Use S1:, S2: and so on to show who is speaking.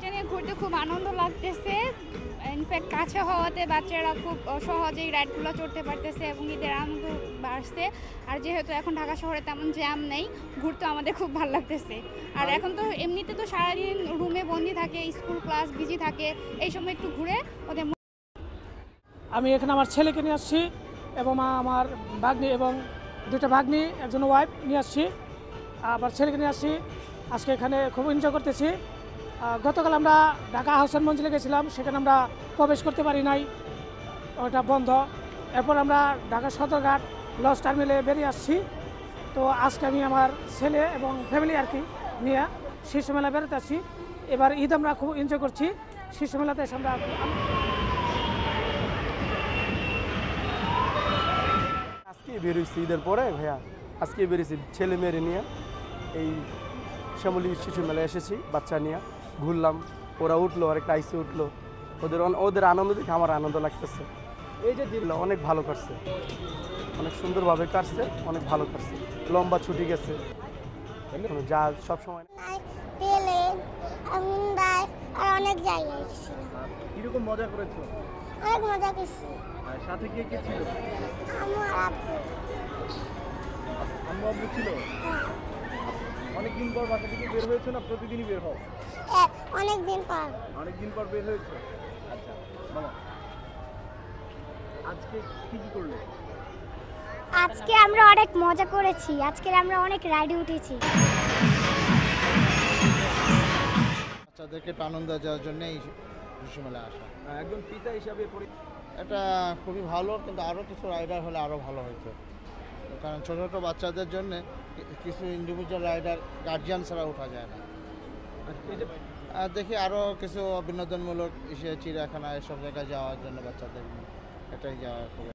S1: বাচ্চা নিয়ে ঘুরতে খুব আনন্দ লাগতেছে। ইনফ্যাক্ট কাছে হওয়াতে বাচ্চারা খুব সহজেই রাইডগুলো চড়তে পারতেছে এবং ঈদের আনন্দ বাড়ছে। আর যেহেতু এখন ঢাকা শহরে তেমন জ্যাম নেই, ঘুরতে আমাদের খুব ভালো লাগতেছে। আর এখন তো এমনিতে তো সারাদিন রুমে বন্দি থাকে, স্কুল ক্লাস বিজি থাকে, এই সময় একটু ঘুরে ওদের।
S2: আমি এখানে আমার ছেলেকে নিয়ে আসছি এবং আমার ভাগ্নি এবং দুটো ভাগ্নি একজন ওয়াইফ নিয়ে আসছি, আবার ছেলেকে নিয়ে আসছি। আজকে এখানে খুব এনজয় করতেছি। গতকাল আমরা ঢাকা হাসান মঞ্জিলে গেছিলাম, সেখানে আমরা প্রবেশ করতে পারি নাই, ওটা বন্ধ। এরপর আমরা ঢাকা সদরঘাট লঞ্চ টার্মিনালে বেরিয়ে আসছি। তো আজকে আমি আমার ছেলে এবং ফ্যামিলি আর কি নিয়ে শীর্ষ মেলা বেরোতে আসছি। এবার ঈদ আমরা খুব এনজয় করছি। শীর্ষ মেলাতে এসে আমরা
S3: আজকে বেরোইছি ঈদের পরে ভাইয়া, আজকে বেরিয়েছি ছেলে মেয়ে নিয়ে এই শ্যামলী শিশু মেলায় এসেছি, বাচ্চা নিয়ে ঘুরলাম। ওরা উঠলো, আরেকটা আইসে উঠলো, ওদের আনন্দ দেখে আমার আনন্দ লাগতেছে। এই যে দিনটা অনেক ভালো কাটছে, অনেক সুন্দরভাবে কাটছে, অনেক ভালো কাটছে। লম্বা ছুটি গেছে যা সবসময়
S4: আর অনেক জায়গায়
S5: কিরকম মজা করেছো?
S4: অনেক মজা করছি।
S5: সাথে কে কে ছিল?
S4: আমার আব্বু।
S5: আম্মু আব্বু ছিল? অনেকদিন পর বাসা থেকে বের হয়েছে না প্রতিদিনই বের হও?
S4: অনেকদিন পর।
S5: অনেকদিন পর বের হয়েছে। আচ্ছা বলো, আজকে কি কি করলে?
S4: আজকে আমরা অনেক মজা করেছি, আজকে আমরা অনেক রাইডে উঠেছি।
S6: বাচ্চাদেরকে একটু আনন্দ দেওয়ার জন্য এই শিশু মেলায় আসা।
S5: একজন পিতা হিসাবে
S6: এটা খুবই ভালো, কিন্তু আরও কিছু রাইডার হলে আরও ভালো হতো। কারণ ছোটো ছোটো বাচ্চাদের জন্য কিছু ইন্ডিভিজুয়াল রাইডার গার্জিয়ান ছাড়া ওঠা যায় না। আর দেখি আরও কিছু বিনোদনমূলক চিড়িয়াখানা এসব জায়গায় যাওয়ার জন্য বাচ্চাদের এটাই যাওয়া খুব